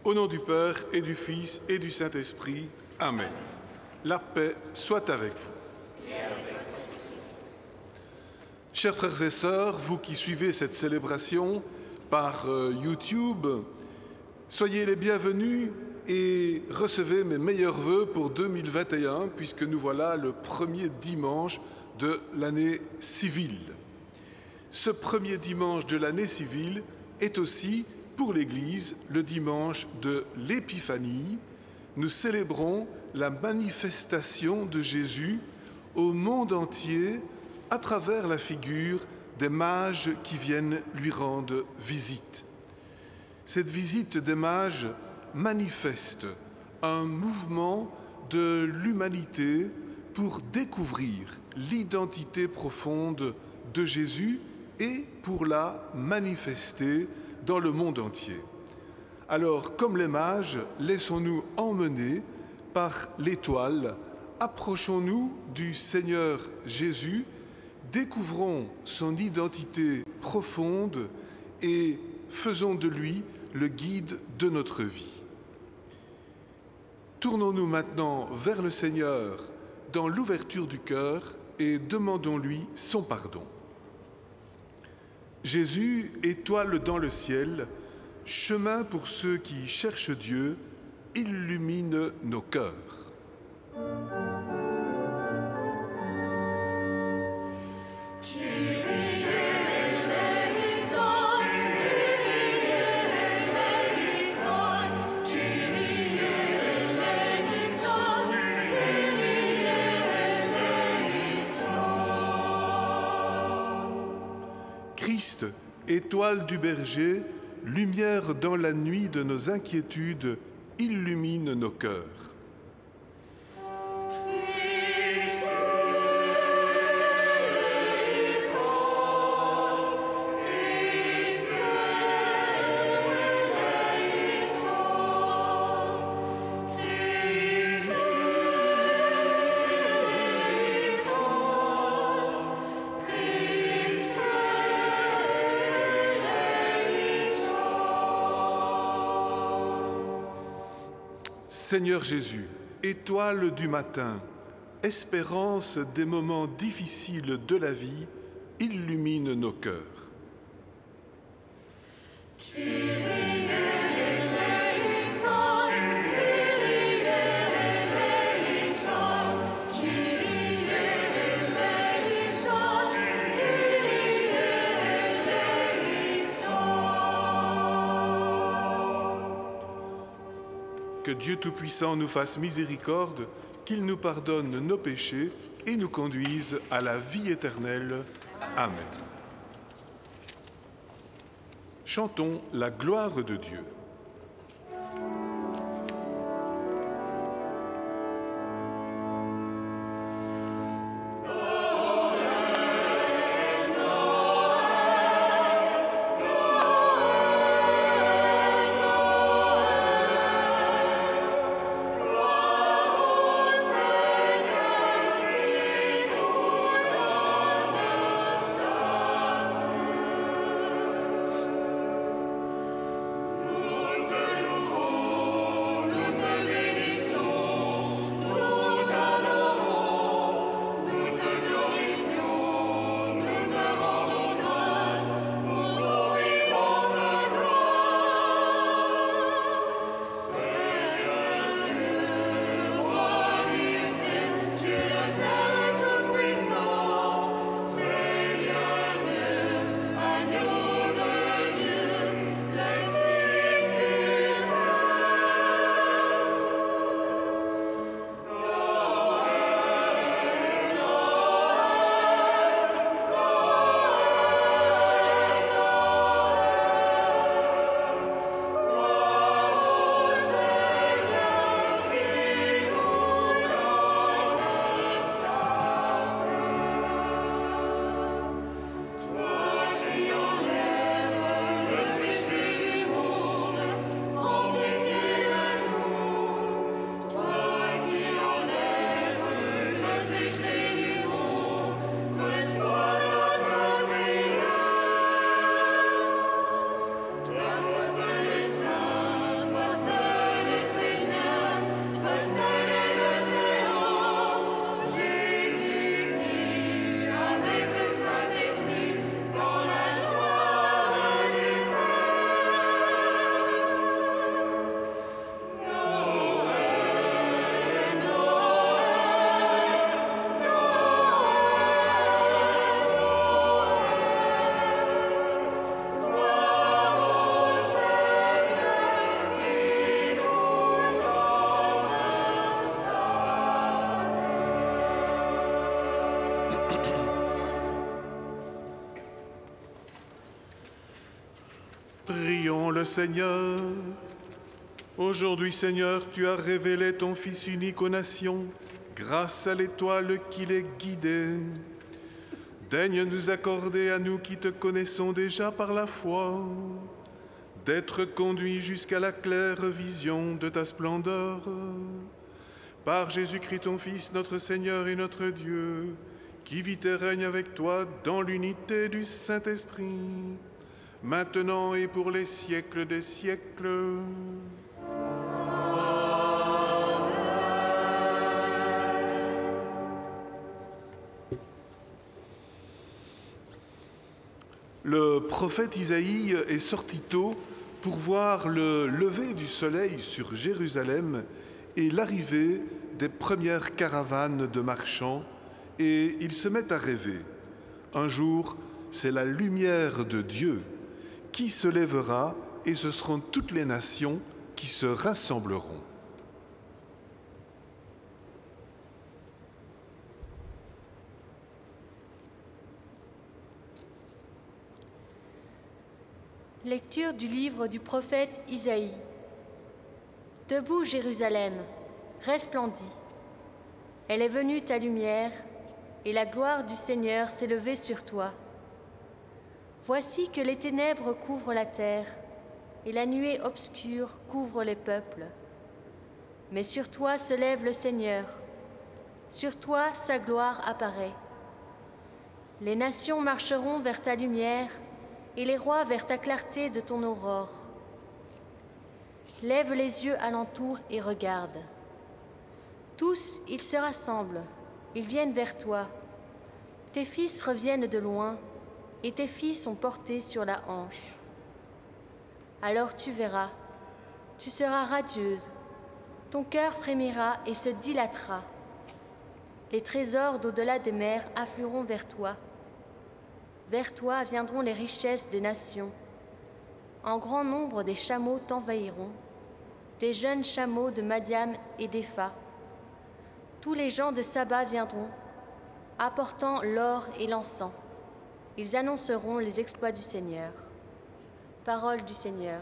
Au nom du Père et du Fils et du Saint-Esprit. Amen. La paix soit avec vous. Chers frères et sœurs, vous qui suivez cette célébration par YouTube, soyez les bienvenus et recevez mes meilleurs vœux pour 2021, puisque nous voilà le premier dimanche de l'année civile. Ce premier dimanche de l'année civile est aussi, pour l'Église, le dimanche de l'Épiphanie. Nous célébrons la manifestation de Jésus au monde entier à travers la figure des mages qui viennent lui rendre visite. Cette visite des mages manifeste un mouvement de l'humanité pour découvrir l'identité profonde de Jésus et pour la manifester dans le monde entier. Alors, comme les mages, laissons-nous emmener par l'étoile, approchons-nous du Seigneur Jésus, découvrons son identité profonde et faisons de lui le guide de notre vie. Tournons-nous maintenant vers le Seigneur dans l'ouverture du cœur et demandons-lui son pardon. Jésus, étoile dans le ciel, chemin pour ceux qui cherchent Dieu, illumine nos cœurs. Christ, étoile du berger, lumière dans la nuit de nos inquiétudes, illumine nos cœurs. Seigneur Jésus, étoile du matin, espérance des moments difficiles de la vie, illumine nos cœurs. Que Dieu Tout-Puissant nous fasse miséricorde, qu'il nous pardonne nos péchés et nous conduise à la vie éternelle. Amen. Chantons la gloire de Dieu. Oh devant le Seigneur. Aujourd'hui, Seigneur, tu as révélé ton Fils unique aux nations, grâce à l'étoile qui les guidait. Daigne nous accorder, à nous qui te connaissons déjà par la foi, d'être conduits jusqu'à la claire vision de ta splendeur. Par Jésus-Christ, ton Fils, notre Seigneur et notre Dieu, qui vit et règne avec toi dans l'unité du Saint-Esprit, maintenant et pour les siècles des siècles. Le prophète Isaïe est sorti tôt pour voir le lever du soleil sur Jérusalem et l'arrivée des premières caravanes de marchands, et il se met à rêver. Un jour, c'est la lumière de Dieu qui se lèvera et ce seront toutes les nations qui se rassembleront. Lecture du livre du prophète Isaïe. Debout, Jérusalem, resplendis. Elle est venue ta lumière, et la gloire du Seigneur s'est levée sur toi. Voici que les ténèbres couvrent la terre, et la nuée obscure couvre les peuples. Mais sur toi se lève le Seigneur, sur toi sa gloire apparaît. Les nations marcheront vers ta lumière, et les rois vers ta clarté de ton aurore. Lève les yeux alentour et regarde. Tous, ils se rassemblent, ils viennent vers toi. Tes fils reviennent de loin, et tes filles sont portées sur la hanche. Alors tu verras, tu seras radieuse, ton cœur frémira et se dilatera. Les trésors d'au-delà des mers afflueront vers toi. Vers toi viendront les richesses des nations. En grand nombre, des chameaux t'envahiront, des jeunes chameaux de Madiam et d'Épha. Tous les gens de Saba viendront, apportant l'or et l'encens. Ils annonceront les exploits du Seigneur. Parole du Seigneur.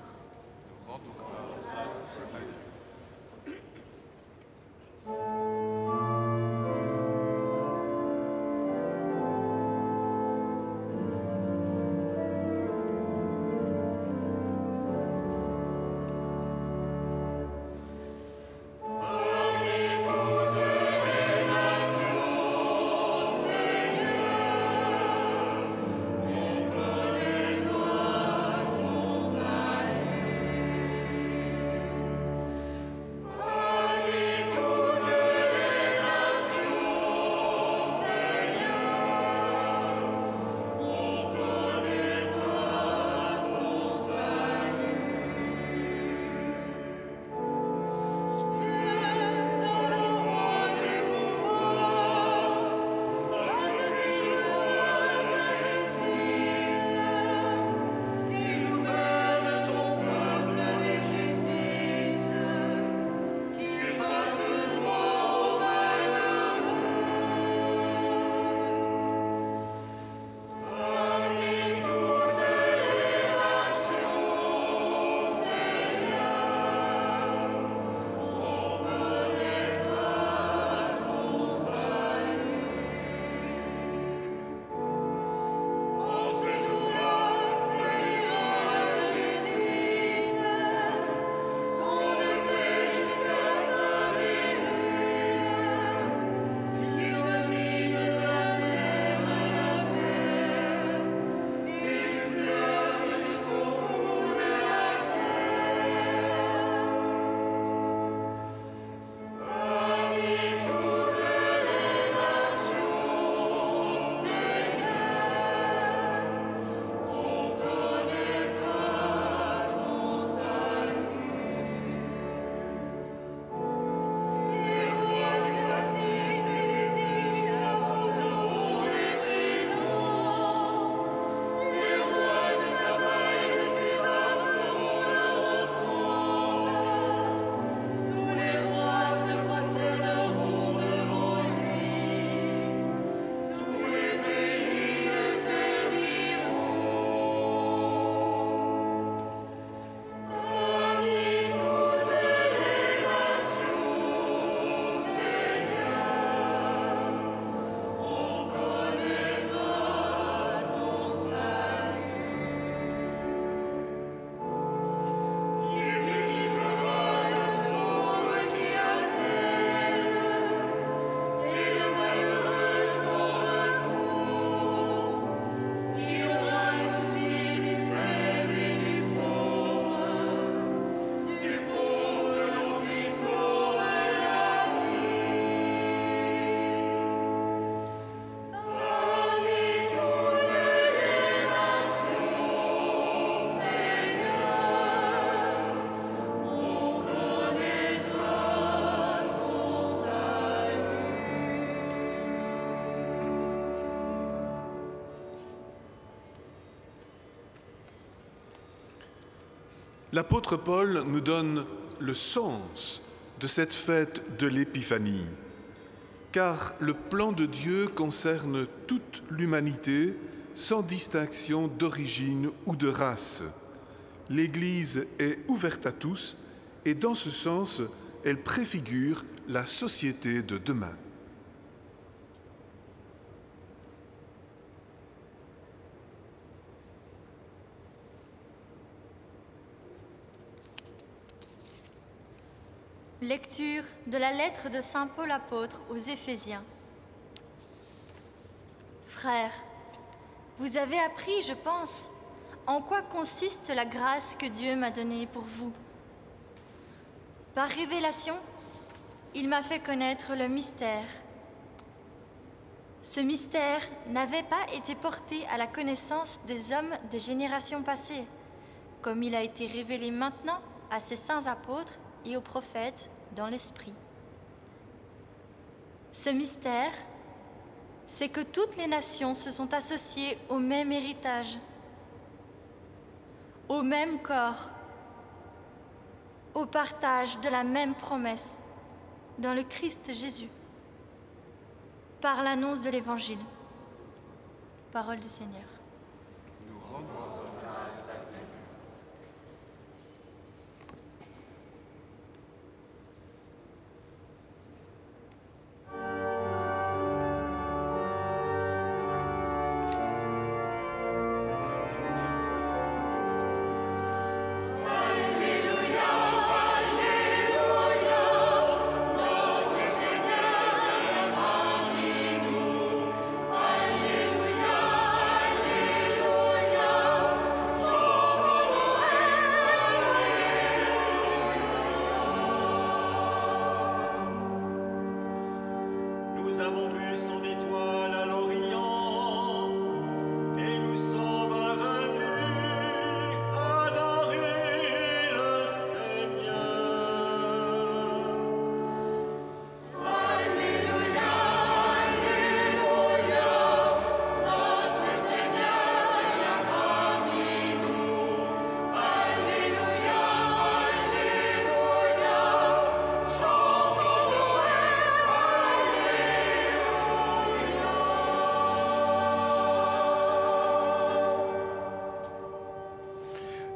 L'apôtre Paul nous donne le sens de cette fête de l'Épiphanie, car le plan de Dieu concerne toute l'humanité sans distinction d'origine ou de race. L'Église est ouverte à tous et dans ce sens, elle préfigure la société de demain. Lecture de la lettre de saint Paul apôtre aux Éphésiens. Frères, vous avez appris, je pense, en quoi consiste la grâce que Dieu m'a donnée pour vous. Par révélation, il m'a fait connaître le mystère. Ce mystère n'avait pas été porté à la connaissance des hommes des générations passées, comme il a été révélé maintenant à ses saints apôtres et aux prophètes dans l'Esprit. Ce mystère, c'est que toutes les nations se sont associées au même héritage, au même corps, au partage de la même promesse dans le Christ Jésus, par l'annonce de l'Évangile. Parole du Seigneur. Nous rendons grâce à Dieu.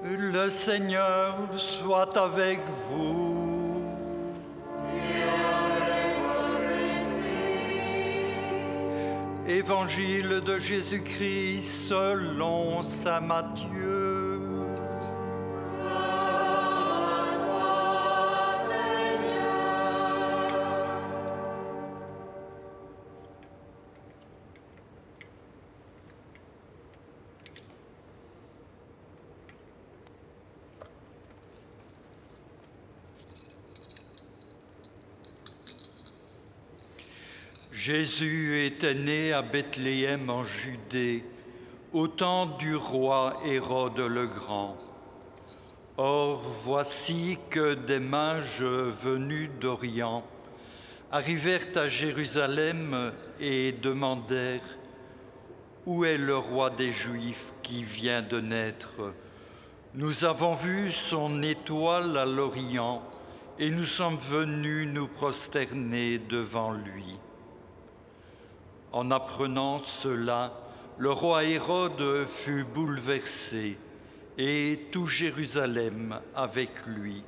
Le Seigneur soit avec vous. Et avec votre esprit. Évangile de Jésus-Christ selon saint Matthieu. Gloire à toi, Seigneur. Jésus était né à Bethléem en Judée, au temps du roi Hérode le Grand. Or, voici que des mages venus d'Orient arrivèrent à Jérusalem et demandèrent « Où est le roi des Juifs qui vient de naître? Nous avons vu son étoile à l'Orient et nous sommes venus nous prosterner devant lui. » En apprenant cela, le roi Hérode fut bouleversé et tout Jérusalem avec lui.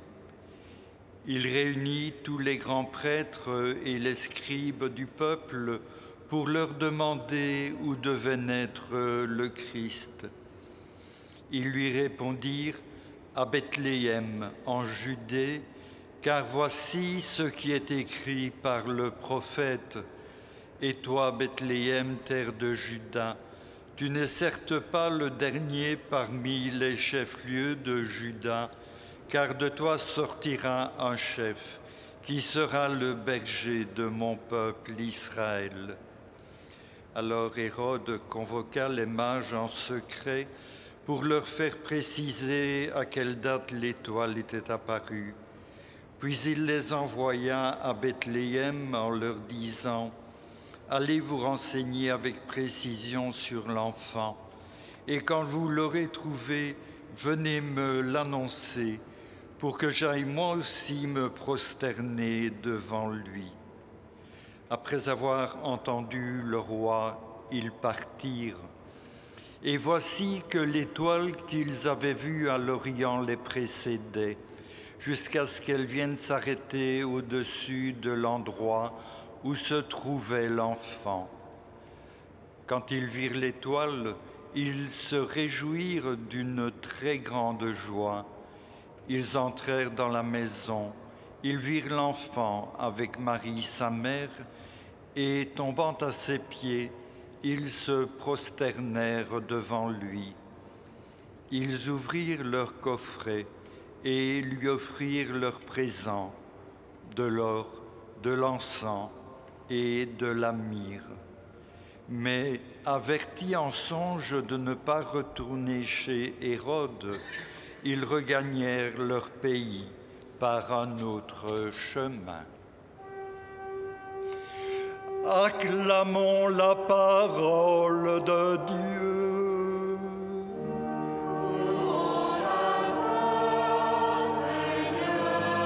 Il réunit tous les grands prêtres et les scribes du peuple pour leur demander où devait naître le Christ. Ils lui répondirent « À Bethléem, en Judée, car voici ce qui est écrit par le prophète. Et toi, Bethléem, terre de Juda, tu n'es certes pas le dernier parmi les chefs-lieux de Juda, car de toi sortira un chef, qui sera le berger de mon peuple Israël. » Alors Hérode convoqua les mages en secret pour leur faire préciser à quelle date l'étoile était apparue. Puis il les envoya à Bethléem en leur disant « Allez vous renseigner avec précision sur l'enfant, et quand vous l'aurez trouvé, venez me l'annoncer pour que j'aille moi aussi me prosterner devant lui. » Après avoir entendu le roi, ils partirent. Et voici que l'étoile qu'ils avaient vue à l'Orient les précédait, jusqu'à ce qu'elle vienne s'arrêter au-dessus de l'endroit où se trouvait l'enfant. Quand ils virent l'étoile, ils se réjouirent d'une très grande joie. Ils entrèrent dans la maison, ils virent l'enfant avec Marie, sa mère, et tombant à ses pieds, ils se prosternèrent devant lui. Ils ouvrirent leur coffret et lui offrirent leurs présents, de l'or, de l'encens et de la myrrhe. Mais avertis en songe de ne pas retourner chez Hérode, ils regagnèrent leur pays par un autre chemin. Acclamons la parole de Dieu. Louange à toi, Seigneur Jésus.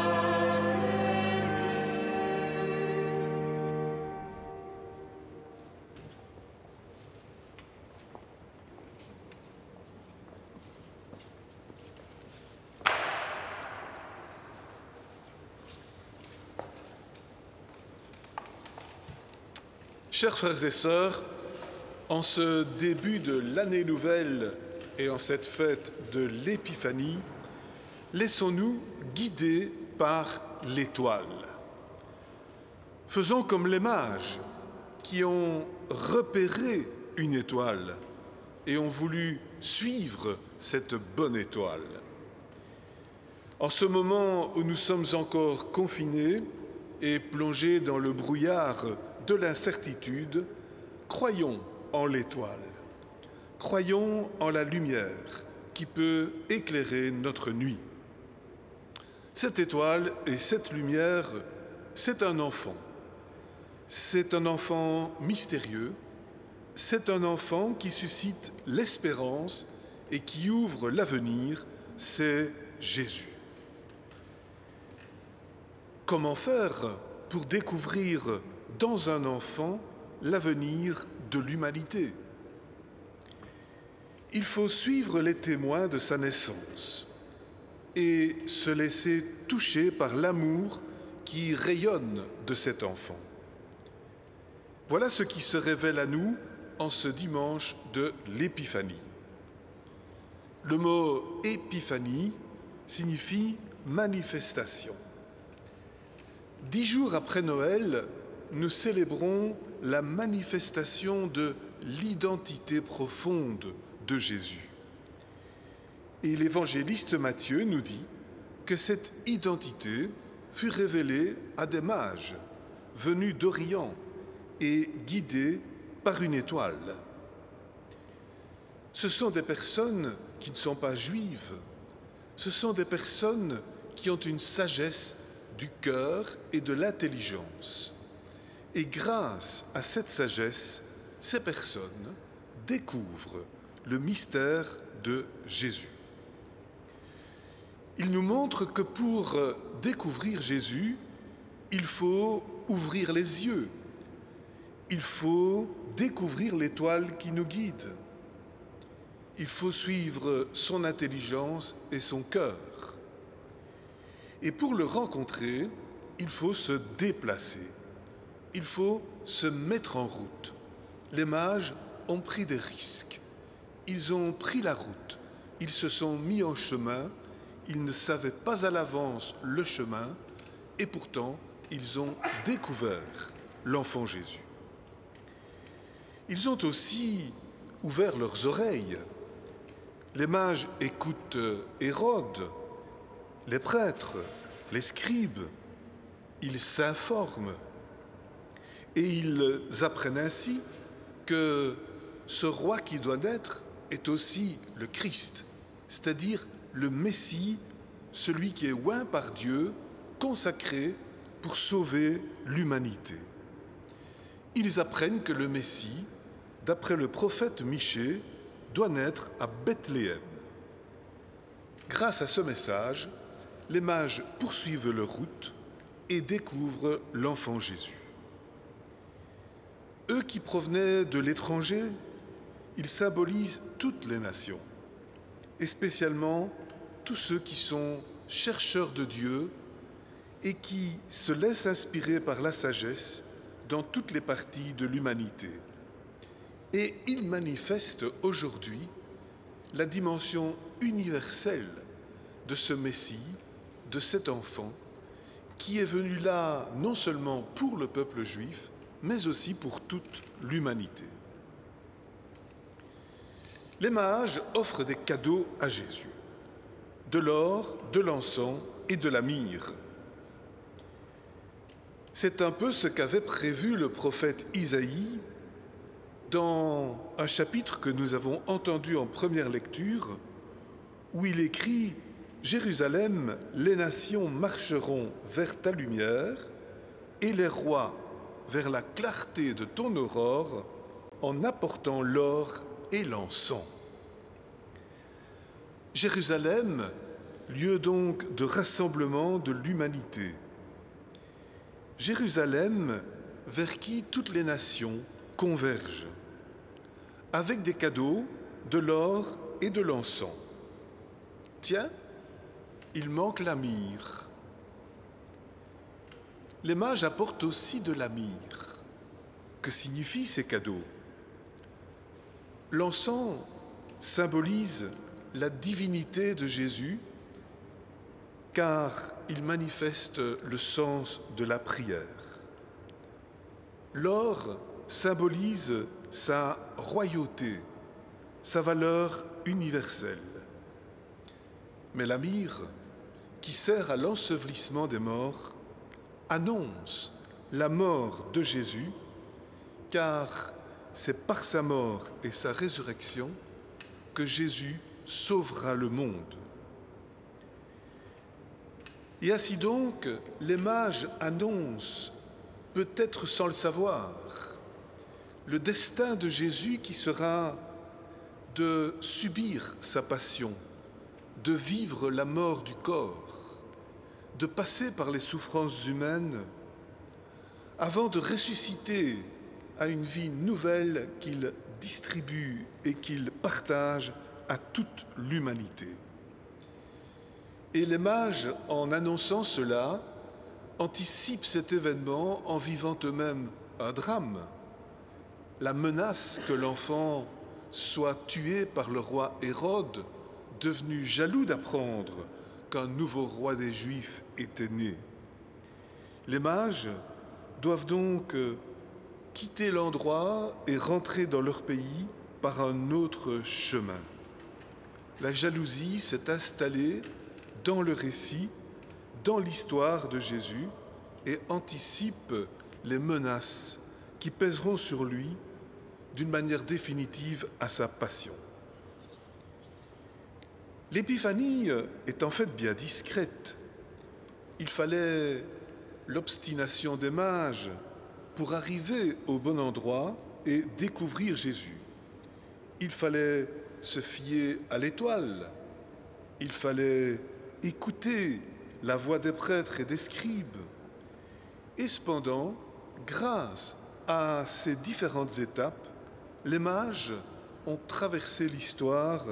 Chers frères et sœurs, en ce début de l'année nouvelle et en cette fête de l'Épiphanie, laissons-nous guider par l'étoile. Faisons comme les mages qui ont repéré une étoile et ont voulu suivre cette bonne étoile. En ce moment où nous sommes encore confinés et plongés dans le brouillard de l'incertitude, croyons en l'étoile, croyons en la lumière qui peut éclairer notre nuit. Cette étoile et cette lumière, c'est un enfant. C'est un enfant mystérieux, c'est un enfant qui suscite l'espérance et qui ouvre l'avenir, c'est Jésus. Comment faire pour découvrir dans un enfant l'avenir de l'humanité? Il faut suivre les témoins de sa naissance et se laisser toucher par l'amour qui rayonne de cet enfant. Voilà ce qui se révèle à nous en ce dimanche de l'Épiphanie. Le mot épiphanie signifie manifestation. 10 jours après Noël, nous célébrons la manifestation de l'identité profonde de Jésus. Et l'évangéliste Matthieu nous dit que cette identité fut révélée à des mages venus d'Orient et guidés par une étoile. Ce sont des personnes qui ne sont pas juives, ce sont des personnes qui ont une sagesse du cœur et de l'intelligence. Et grâce à cette sagesse, ces personnes découvrent le mystère de Jésus. Il nous montre que pour découvrir Jésus, il faut ouvrir les yeux. Il faut découvrir l'étoile qui nous guide. Il faut suivre son intelligence et son cœur. Et pour le rencontrer, il faut se déplacer. Il faut se mettre en route. Les mages ont pris des risques. Ils ont pris la route. Ils se sont mis en chemin. Ils ne savaient pas à l'avance le chemin. Et pourtant, ils ont découvert l'enfant Jésus. Ils ont aussi ouvert leurs oreilles. Les mages écoutent Hérode, les prêtres, les scribes. Ils s'informent. Et ils apprennent ainsi que ce roi qui doit naître est aussi le Christ, c'est-à-dire le Messie, celui qui est oint par Dieu, consacré pour sauver l'humanité. Ils apprennent que le Messie, d'après le prophète Michée, doit naître à Bethléem. Grâce à ce message, les mages poursuivent leur route et découvrent l'enfant Jésus. Eux qui provenaient de l'étranger, ils symbolisent toutes les nations, et spécialement tous ceux qui sont chercheurs de Dieu et qui se laissent inspirer par la sagesse dans toutes les parties de l'humanité. Et ils manifestent aujourd'hui la dimension universelle de ce Messie, de cet enfant, qui est venu là non seulement pour le peuple juif, mais aussi pour toute l'humanité. Les mages offrent des cadeaux à Jésus, de l'or, de l'encens et de la myrrhe. C'est un peu ce qu'avait prévu le prophète Isaïe dans un chapitre que nous avons entendu en première lecture, où il écrit « Jérusalem, les nations marcheront vers ta lumière, et les rois vers la clarté de ton aurore, en apportant l'or et l'encens. » Jérusalem, lieu donc de rassemblement de l'humanité. Jérusalem, vers qui toutes les nations convergent, avec des cadeaux, de l'or et de l'encens. Tiens, il manque la myrrhe. Les mages apportent aussi de la myrrhe. Que signifient ces cadeaux? L'encens symbolise la divinité de Jésus, car il manifeste le sens de la prière. L'or symbolise sa royauté, sa valeur universelle. Mais la myrrhe, qui sert à l'ensevelissement des morts, annonce la mort de Jésus, car c'est par sa mort et sa résurrection que Jésus sauvera le monde. Et ainsi donc, les mages annoncent, peut-être sans le savoir, le destin de Jésus qui sera de subir sa passion, de vivre la mort du corps, de passer par les souffrances humaines, avant de ressusciter à une vie nouvelle qu'il distribue et qu'il partage à toute l'humanité. Et les mages, en annonçant cela, anticipent cet événement en vivant eux-mêmes un drame, la menace que l'enfant soit tué par le roi Hérode, devenu jaloux d'apprendre qu'un nouveau roi des Juifs était né. Les mages doivent donc quitter l'endroit et rentrer dans leur pays par un autre chemin. La jalousie s'est installée dans le récit, dans l'histoire de Jésus, et anticipe les menaces qui pèseront sur lui d'une manière définitive à sa passion. L'épiphanie est en fait bien discrète. Il fallait l'obstination des mages pour arriver au bon endroit et découvrir Jésus. Il fallait se fier à l'étoile. Il fallait écouter la voix des prêtres et des scribes. Et cependant, grâce à ces différentes étapes, les mages ont traversé l'histoire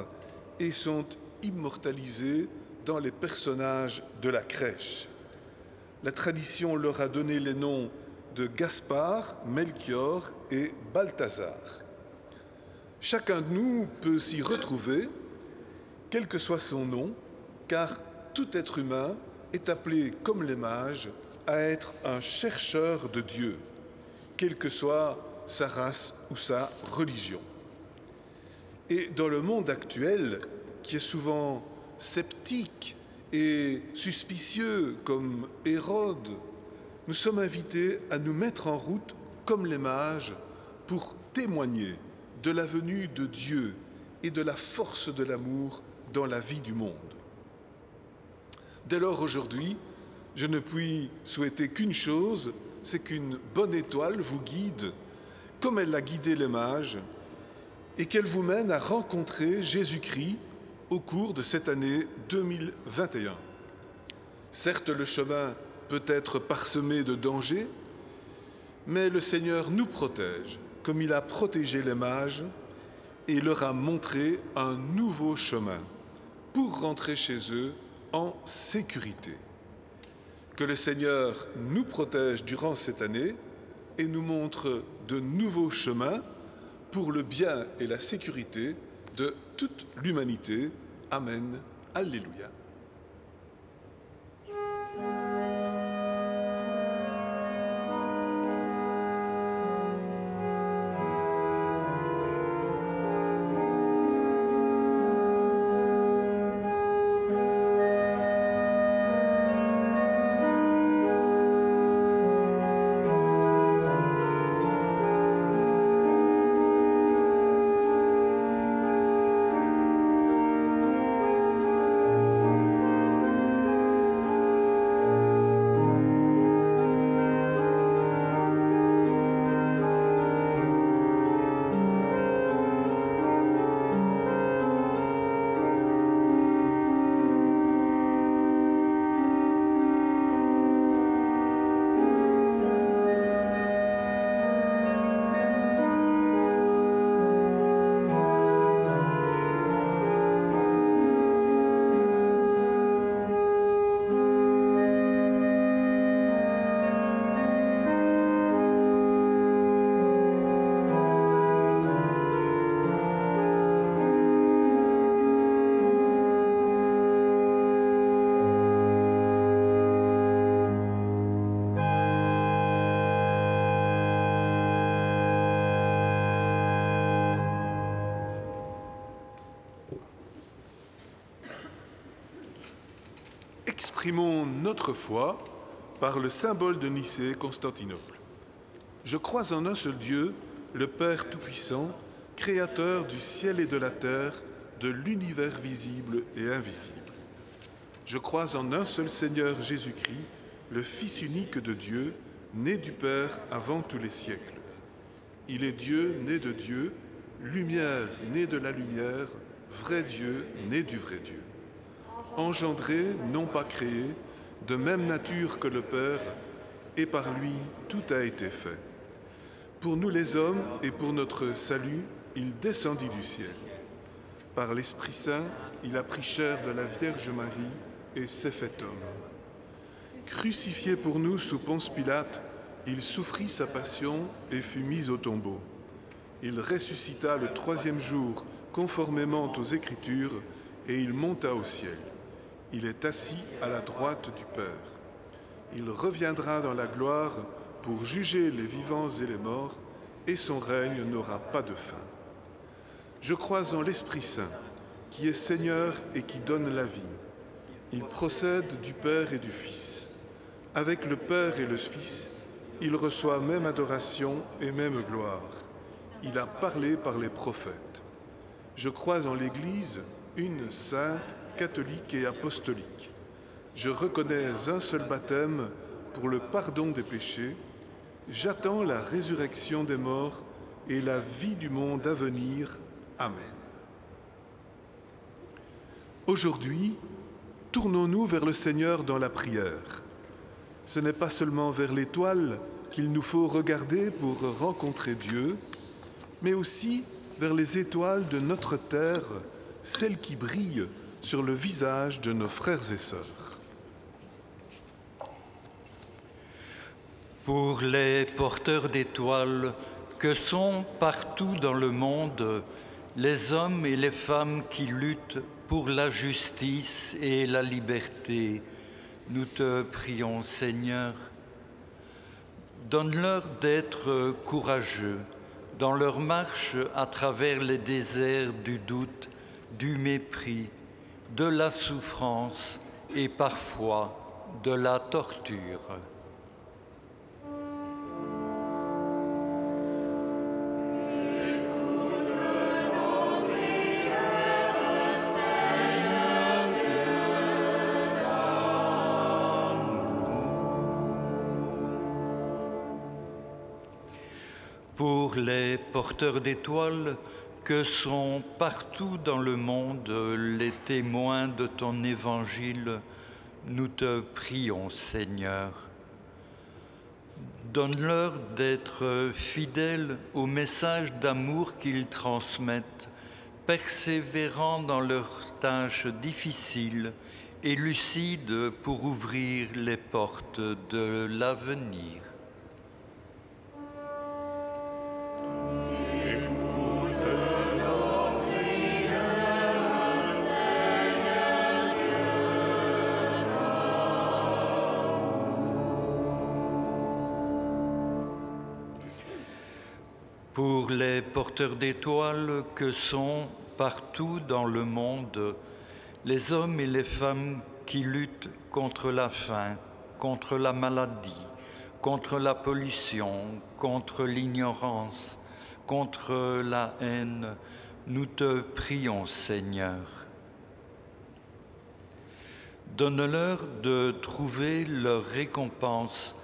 et sont immortalisés dans les personnages de la crèche. La tradition leur a donné les noms de Gaspard, Melchior et Balthazar. Chacun de nous peut s'y retrouver, quel que soit son nom, car tout être humain est appelé, comme les mages, à être un chercheur de Dieu, quelle que soit sa race ou sa religion. Et dans le monde actuel, qui est souvent sceptique et suspicieux comme Hérode, nous sommes invités à nous mettre en route comme les mages pour témoigner de la venue de Dieu et de la force de l'amour dans la vie du monde. Dès lors, aujourd'hui, je ne puis souhaiter qu'une chose, c'est qu'une bonne étoile vous guide, comme elle a guidé les mages, et qu'elle vous mène à rencontrer Jésus-Christ au cours de cette année 2021. Certes, le chemin peut être parsemé de dangers, mais le Seigneur nous protège, comme il a protégé les mages et leur a montré un nouveau chemin pour rentrer chez eux en sécurité. Que le Seigneur nous protège durant cette année et nous montre de nouveaux chemins pour le bien et la sécurité de toute l'humanité. Amen. Alléluia. Exprimons notre foi par le symbole de Nicée, Constantinople. Je crois en un seul Dieu, le Père Tout-Puissant, Créateur du ciel et de la terre, de l'univers visible et invisible. Je crois en un seul Seigneur Jésus-Christ, le Fils unique de Dieu, né du Père avant tous les siècles. Il est Dieu, né de Dieu, lumière, né de la lumière, vrai Dieu, né du vrai Dieu. Engendré, non pas créé, de même nature que le Père, et par lui tout a été fait. Pour nous les hommes et pour notre salut, il descendit du ciel. Par l'Esprit Saint, il a pris chair de la Vierge Marie et s'est fait homme. Crucifié pour nous sous Ponce Pilate, il souffrit sa passion et fut mis au tombeau. Il ressuscita le troisième jour, conformément aux Écritures, et il monta au ciel. Il est assis à la droite du Père. Il reviendra dans la gloire pour juger les vivants et les morts, et son règne n'aura pas de fin. Je crois en l'Esprit Saint, qui est Seigneur et qui donne la vie. Il procède du Père et du Fils. Avec le Père et le Fils, il reçoit même adoration et même gloire. Il a parlé par les prophètes. Je crois en l'Église, une sainte, catholique et apostolique. Je reconnais un seul baptême pour le pardon des péchés. J'attends la résurrection des morts et la vie du monde à venir. Amen. Aujourd'hui, tournons-nous vers le Seigneur dans la prière. Ce n'est pas seulement vers l'étoile qu'il nous faut regarder pour rencontrer Dieu, mais aussi vers les étoiles de notre terre, celles qui brillent sur le visage de nos frères et sœurs. Pour les porteurs d'étoiles que sont partout dans le monde les hommes et les femmes qui luttent pour la justice et la liberté, nous te prions, Seigneur. Donne-leur d'être courageux dans leur marche à travers les déserts du doute, du mépris, de la souffrance et parfois de la torture. Pour les porteurs d'étoiles que sont partout dans le monde les témoins de ton évangile, nous te prions, Seigneur. Donne-leur d'être fidèles au message d'amour qu'ils transmettent, persévérant dans leurs tâches difficiles et lucides pour ouvrir les portes de l'avenir. Pour les porteurs d'étoiles que sont partout dans le monde les hommes et les femmes qui luttent contre la faim, contre la maladie, contre la pollution, contre l'ignorance, contre la haine, nous te prions, Seigneur. Donne-leur de trouver leur récompense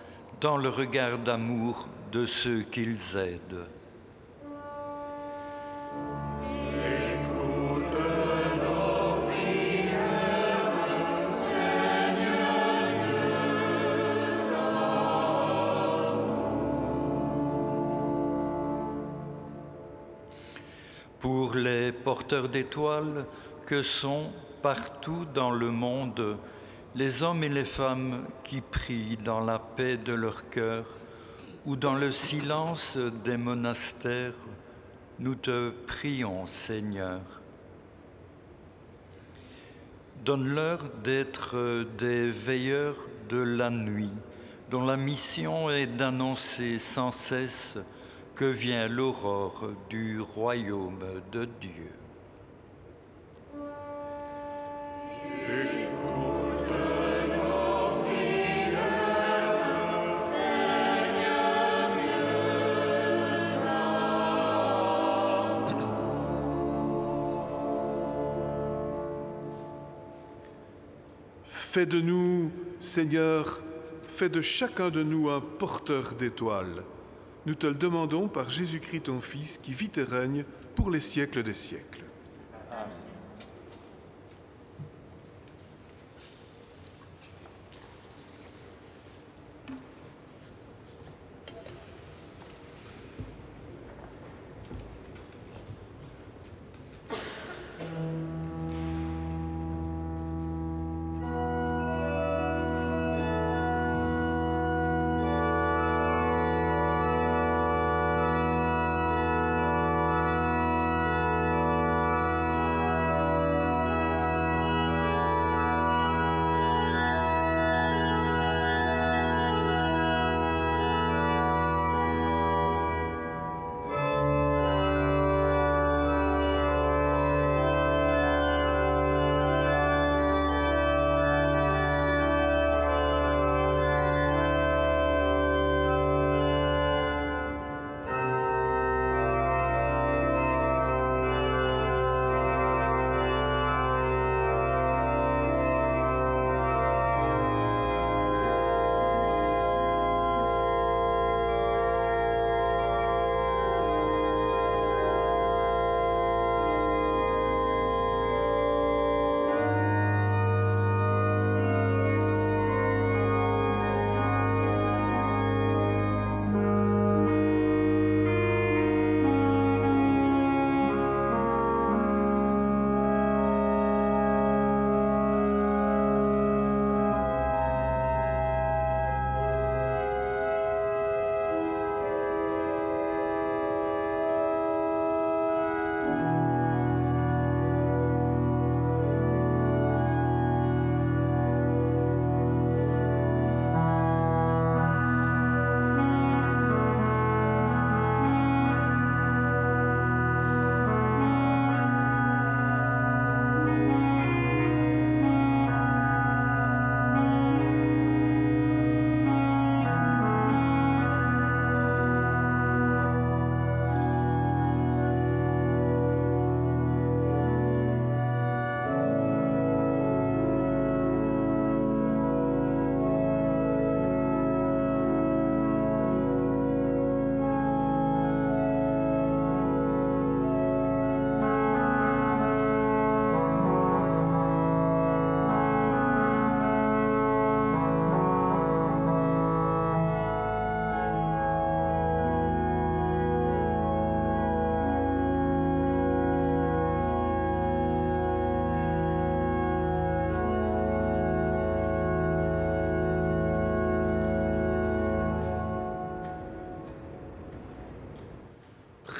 dans le regard d'amour de ceux qu'ils aident. Pour les porteurs d'étoiles que sont partout dans le monde les hommes et les femmes qui prient dans la paix de leur cœur ou dans le silence des monastères, nous te prions, Seigneur. Donne-leur d'être des veilleurs de la nuit, dont la mission est d'annoncer sans cesse que vient l'aurore du royaume de Dieu. Fais de nous, Seigneur, fais de chacun de nous un porteur d'étoiles. Nous te le demandons par Jésus-Christ, ton Fils, qui vit et règne pour les siècles des siècles.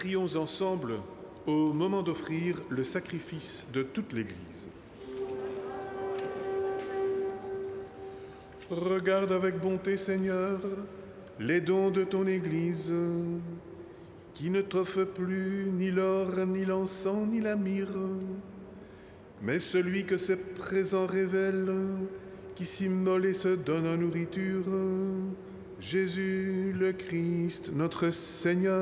Prions ensemble au moment d'offrir le sacrifice de toute l'Église. Regarde avec bonté, Seigneur, les dons de ton Église, qui ne t'offre plus ni l'or, ni l'encens, ni la myrrhe, mais celui que ses présents révèlent, qui s'immole et se donne en nourriture, Jésus le Christ, notre Seigneur.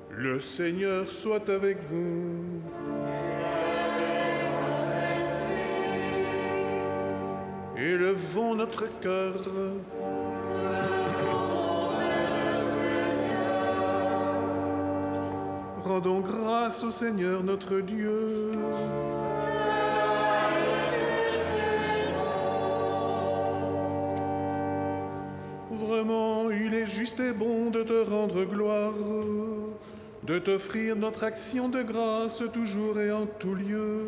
Le Seigneur soit avec vous. Élevons notre cœur. Rendons grâce au Seigneur notre Dieu. Vraiment, il est juste et bon de te rendre gloire, de t'offrir notre action de grâce toujours et en tout lieu.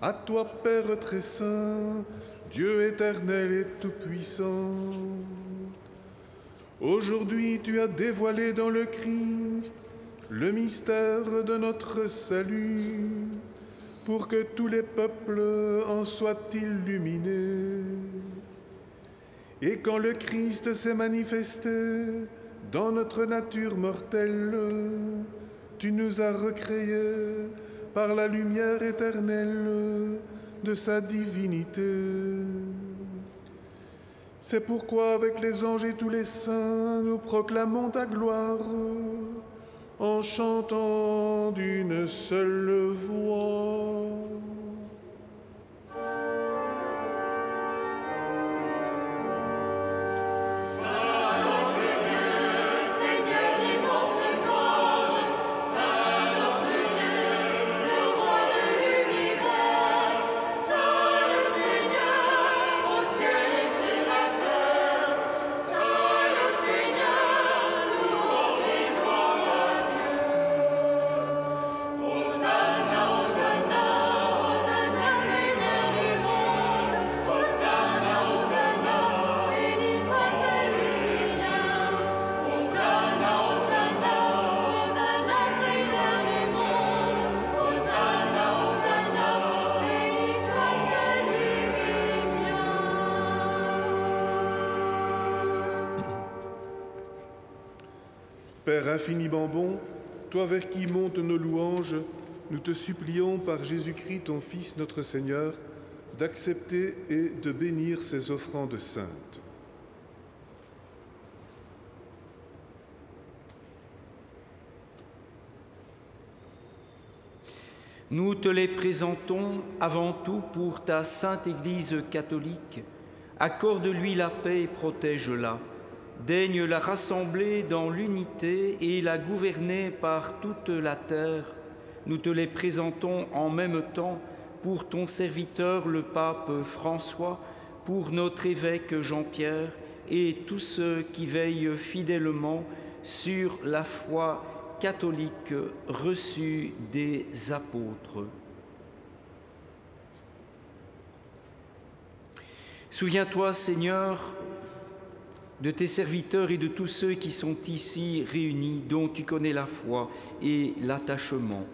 À toi, Père très saint, Dieu éternel et tout-puissant. Aujourd'hui, tu as dévoilé dans le Christ le mystère de notre salut, pour que tous les peuples en soient illuminés. Et quand le Christ s'est manifesté dans notre nature mortelle, tu nous as recréés par la lumière éternelle de sa divinité. C'est pourquoi, avec les anges et tous les saints, nous proclamons ta gloire, en chantant d'une seule voix. Père infiniment bon, toi vers qui montent nos louanges, nous te supplions par Jésus-Christ, ton Fils, notre Seigneur, d'accepter et de bénir ces offrandes saintes. Nous te les présentons avant tout pour ta sainte Église catholique. Accorde-lui la paix et protège-la. Daigne la rassembler dans l'unité et la gouverner par toute la terre. Nous te les présentons en même temps pour ton serviteur le pape François, pour notre évêque Jean-Pierre et tous ceux qui veillent fidèlement sur la foi catholique reçue des apôtres. Souviens-toi, Seigneur, de tes serviteurs et de tous ceux qui sont ici réunis, dont tu connais la foi et l'attachement.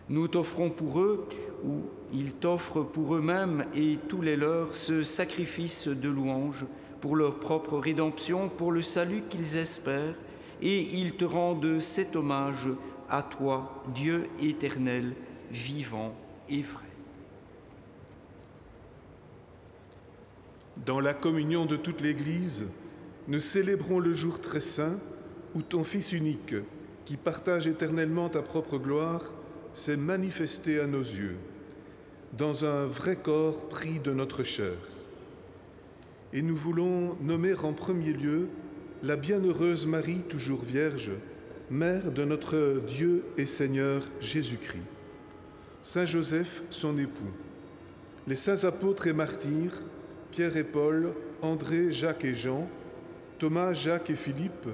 Nous t'offrons pour eux, ou ils t'offrent pour eux-mêmes et tous les leurs, ce sacrifice de louange pour leur propre rédemption, pour le salut qu'ils espèrent, et ils te rendent cet hommage à toi, Dieu éternel, vivant et vrai. Dans la communion de toute l'Église, nous célébrons le jour très saint où ton Fils unique, qui partage éternellement ta propre gloire, s'est manifesté à nos yeux, dans un vrai corps pris de notre chair. Et nous voulons nommer en premier lieu la bienheureuse Marie, toujours vierge, mère de notre Dieu et Seigneur Jésus-Christ, Saint Joseph, son époux, les saints apôtres et martyrs, Pierre et Paul, André, Jacques et Jean, Thomas, Jacques et Philippe,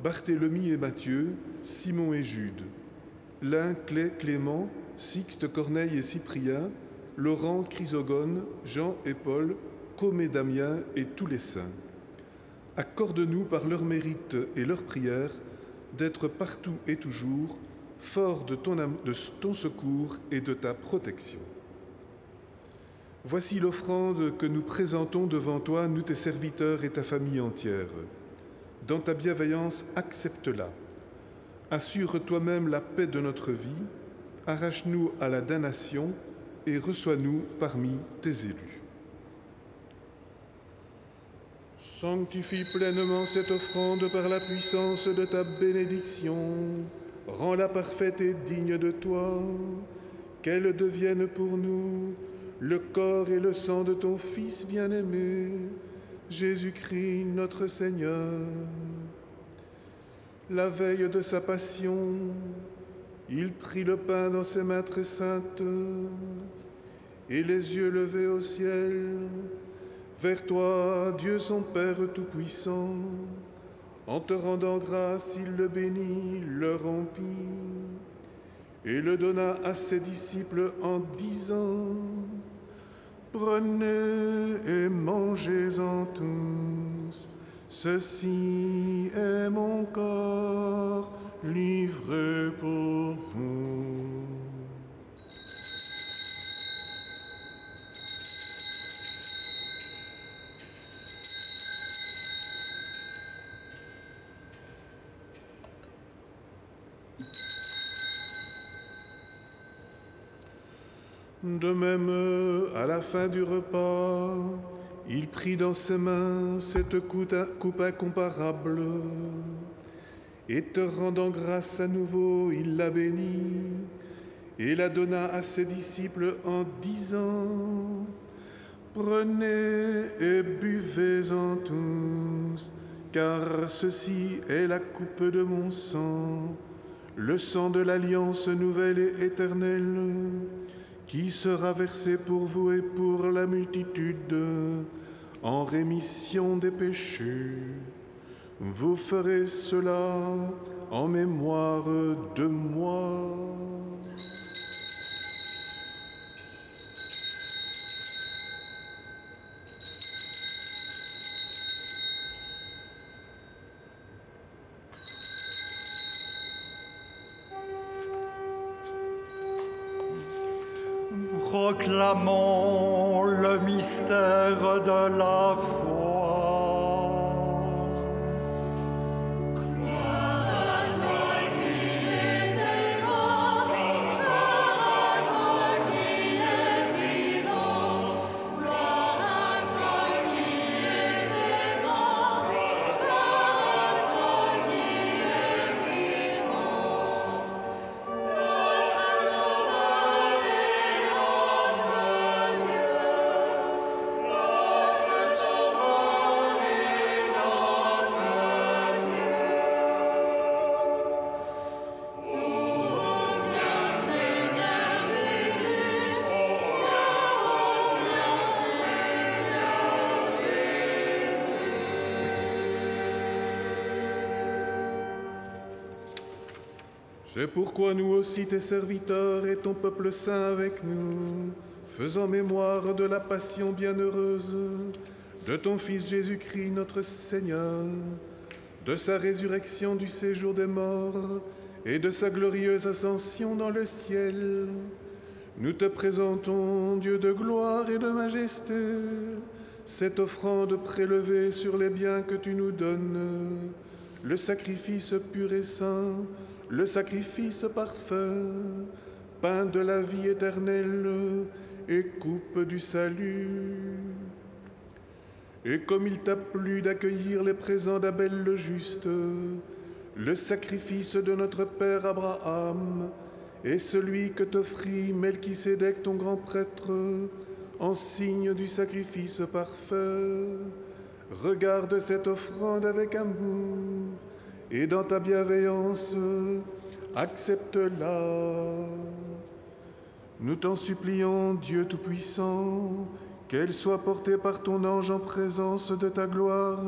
Barthélemy et Matthieu, Simon et Jude, Lin, Clé, Clément, Sixte, Corneille et Cyprien, Laurent, Chrysogone, Jean et Paul, Côme et Damien et tous les saints. Accorde-nous par leur mérite et leur prière d'être partout et toujours forts de ton secours et de ta protection. Voici l'offrande que nous présentons devant toi, nous tes serviteurs et ta famille entière. Dans ta bienveillance, accepte-la. Assure toi-même la paix de notre vie, arrache-nous à la damnation et reçois-nous parmi tes élus. Sanctifie pleinement cette offrande par la puissance de ta bénédiction. Rends-la parfaite et digne de toi, qu'elle devienne pour nous le corps et le sang de ton Fils bien-aimé, Jésus-Christ notre Seigneur. La veille de sa passion, il prit le pain dans ses mains très saintes, et les yeux levés au ciel, vers toi, Dieu son Père Tout-Puissant, en te rendant grâce, il le bénit, le rompit, et le donna à ses disciples en disant: Prenez et mangez-en tous, ceci est mon corps livré pour vous. De même, à la fin du repas, il prit dans ses mains cette coupe incomparable, et te rendant grâce à nouveau, il la bénit, et la donna à ses disciples en disant: Prenez et buvez-en tous, car ceci est la coupe de mon sang, le sang de l'alliance nouvelle et éternelle, qui sera versé pour vous et pour la multitude en rémission des péchés. Vous ferez cela en mémoire de moi. Proclamons le mystère de la foi. C'est pourquoi nous aussi, tes serviteurs et ton peuple saint avec nous, faisant mémoire de la passion bienheureuse de ton Fils Jésus-Christ notre Seigneur, de sa résurrection du séjour des morts et de sa glorieuse ascension dans le ciel, nous te présentons, Dieu de gloire et de majesté, cette offrande prélevée sur les biens que tu nous donnes, le sacrifice pur et saint, le sacrifice parfait, pain de la vie éternelle et coupe du salut. Et comme il t'a plu d'accueillir les présents d'Abel le juste, le sacrifice de notre père Abraham et celui que t'offrit Melchisédek ton grand prêtre en signe du sacrifice parfait, regarde cette offrande avec amour et dans ta bienveillance, accepte-la. Nous t'en supplions, Dieu Tout-Puissant, qu'elle soit portée par ton ange en présence de ta gloire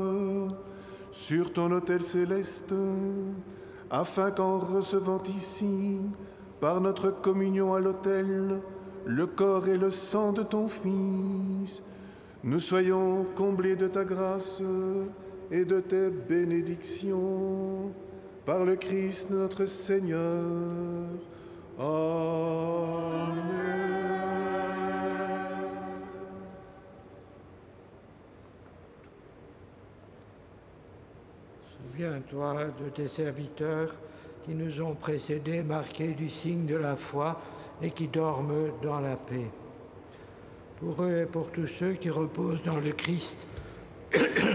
sur ton autel céleste, afin qu'en recevant ici, par notre communion à l'autel, le corps et le sang de ton Fils, nous soyons comblés de ta grâce et de tes bénédictions, par le Christ notre Seigneur. Amen. Souviens-toi de tes serviteurs qui nous ont précédés, marqués du signe de la foi et qui dorment dans la paix. Pour eux et pour tous ceux qui reposent dans le Christ,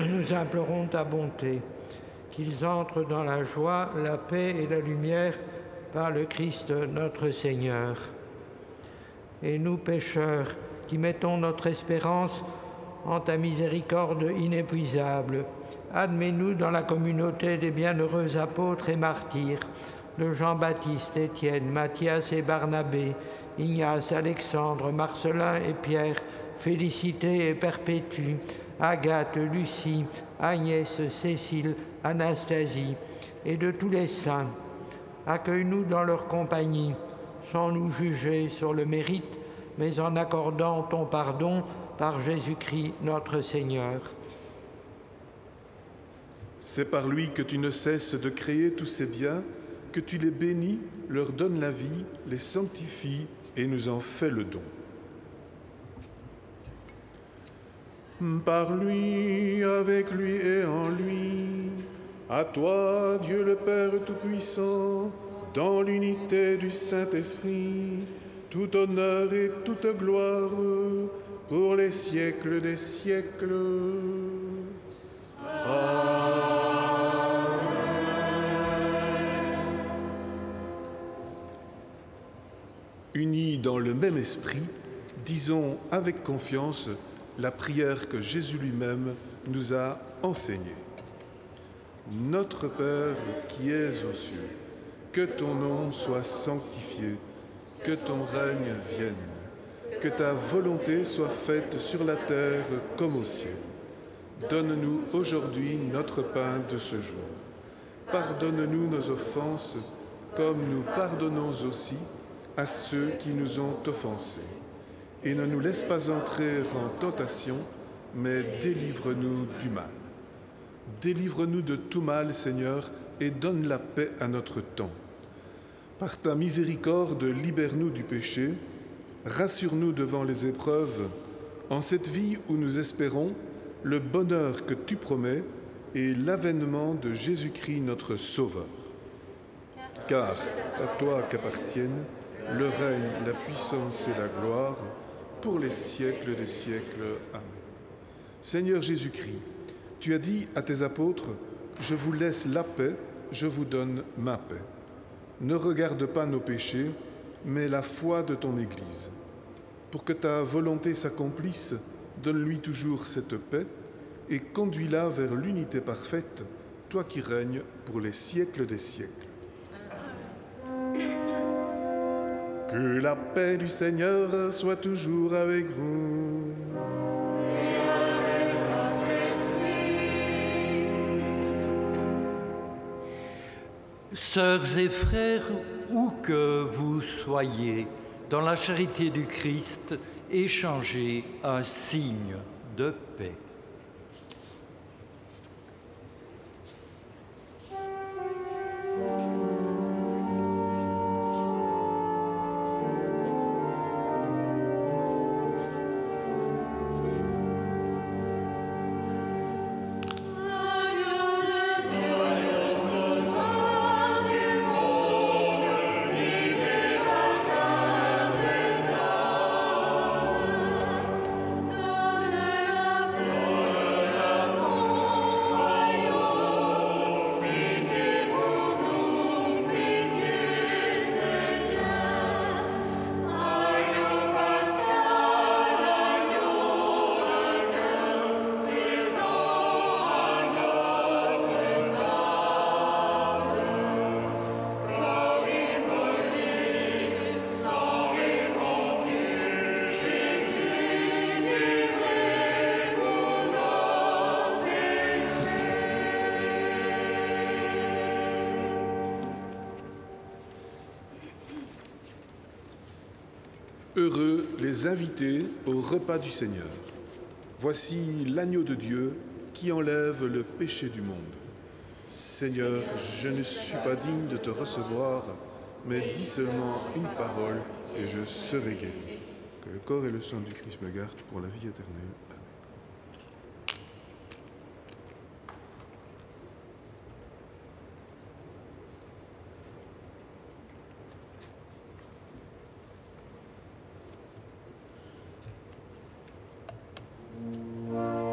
nous implorons ta bonté, qu'ils entrent dans la joie, la paix et la lumière par le Christ notre Seigneur. Et nous, pécheurs, qui mettons notre espérance en ta miséricorde inépuisable, admets-nous dans la communauté des bienheureux apôtres et martyrs, de Jean-Baptiste, Étienne, Matthias et Barnabé, Ignace, Alexandre, Marcelin et Pierre, Félicité et Perpétue, Agathe, Lucie, Agnès, Cécile, Anastasie, et de tous les saints. Accueille-nous dans leur compagnie, sans nous juger sur le mérite, mais en accordant ton pardon par Jésus-Christ notre Seigneur. C'est par lui que tu ne cesses de créer tous ces biens, que tu les bénis, leur donnes la vie, les sanctifies et nous en fais le don. Par lui, avec lui et en lui, à toi, Dieu le Père Tout-Puissant, dans l'unité du Saint-Esprit, tout honneur et toute gloire pour les siècles des siècles. Amen. Unis dans le même esprit, disons avec confiance la prière que Jésus lui-même nous a enseignée. Notre Père qui es aux cieux, que ton nom soit sanctifié, que ton règne vienne, que ta volonté soit faite sur la terre comme au ciel. Donne-nous aujourd'hui notre pain de ce jour. Pardonne-nous nos offenses, comme nous pardonnons aussi à ceux qui nous ont offensés. Et ne nous laisse pas entrer en tentation, mais délivre-nous du mal. Délivre-nous de tout mal, Seigneur, et donne la paix à notre temps. Par ta miséricorde, libère-nous du péché, rassure-nous devant les épreuves, en cette vie où nous espérons le bonheur que tu promets et l'avènement de Jésus-Christ notre Sauveur. Car à toi qu'appartiennent le règne, la puissance et la gloire, pour les siècles des siècles. Amen. Seigneur Jésus-Christ, tu as dit à tes apôtres, « Je vous laisse la paix, je vous donne ma paix. » Ne regarde pas nos péchés, mais la foi de ton Église. Pour que ta volonté s'accomplisse, donne-lui toujours cette paix et conduis-la vers l'unité parfaite, toi qui règnes pour les siècles des siècles. Que la paix du Seigneur soit toujours avec vous. Et avec votre esprit. Sœurs et frères, où que vous soyez, dans la charité du Christ, échangez un signe de paix. Donne la paix. Heureux les invités au repas du Seigneur. Voici l'agneau de Dieu qui enlève le péché du monde. Seigneur, je ne suis pas digne de te recevoir, mais dis seulement une parole et je serai guéri. Que le corps et le sang du Christ me gardent pour la vie éternelle. Amen. Amen.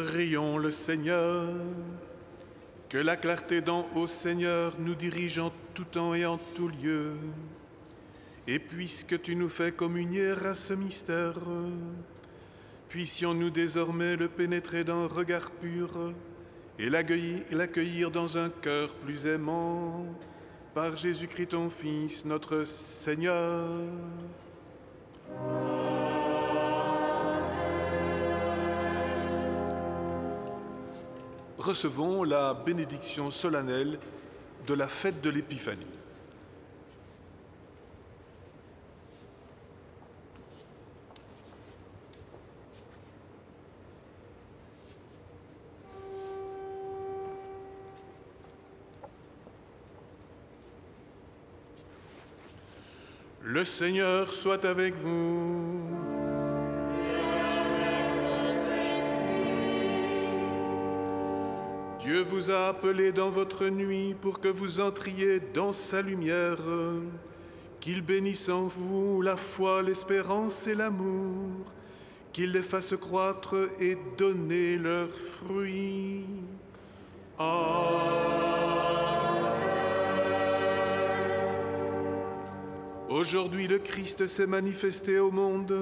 Prions le Seigneur. Que la clarté d'en haut, Seigneur, nous dirige en tout temps et en tout lieu. Et puisque tu nous fais communier à ce mystère, puissions-nous désormais le pénétrer d'un regard pur et l'accueillir dans un cœur plus aimant, par Jésus-Christ ton Fils, notre Seigneur. Recevons la bénédiction solennelle de la fête de l'Épiphanie. Le Seigneur soit avec vous. Dieu vous a appelé dans votre nuit pour que vous entriez dans sa lumière. Qu'il bénisse en vous la foi, l'espérance et l'amour. Qu'il les fasse croître et donner leurs fruits. Amen. Aujourd'hui, le Christ s'est manifesté au monde.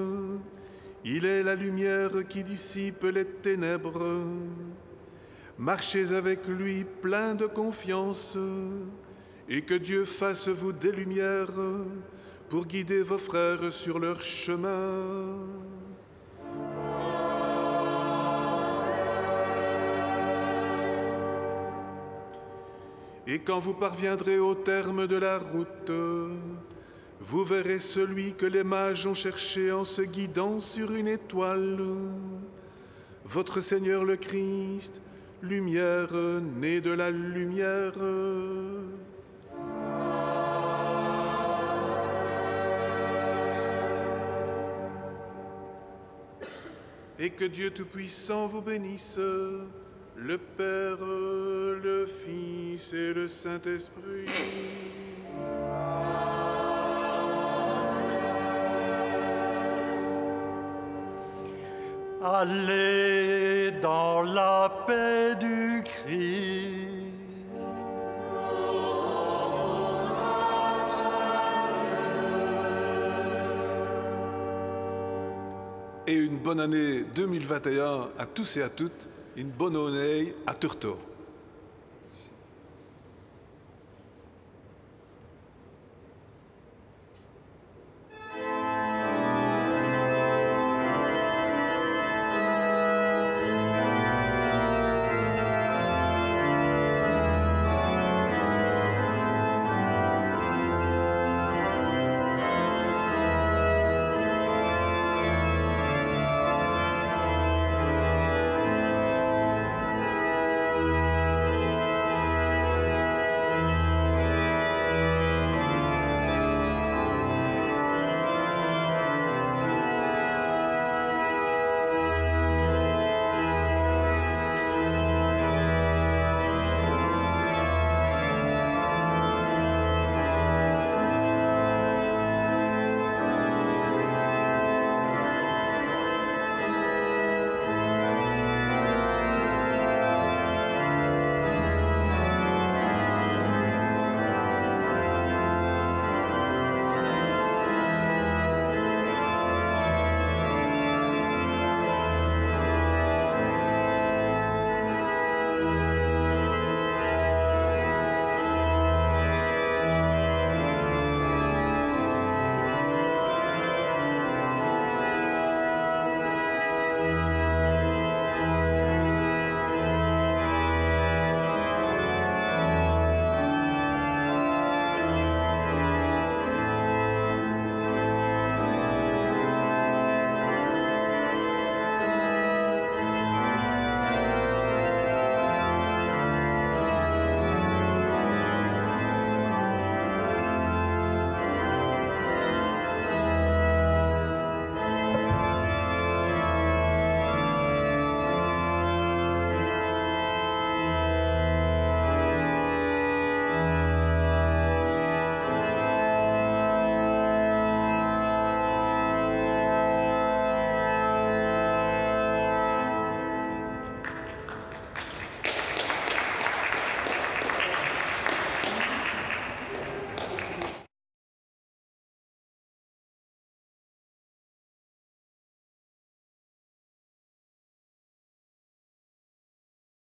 Il est la lumière qui dissipe les ténèbres. Marchez avec lui plein de confiance et que Dieu fasse vous des lumières pour guider vos frères sur leur chemin. Et quand vous parviendrez au terme de la route, vous verrez celui que les mages ont cherché en se guidant sur une étoile. Votre Seigneur le Christ, lumière née de la lumière. Et que Dieu Tout-Puissant vous bénisse, le Père, le Fils et le Saint-Esprit. Allez dans la paix du Christ. Et une bonne année 2021 à tous et à toutes. Une bonne année à Turto.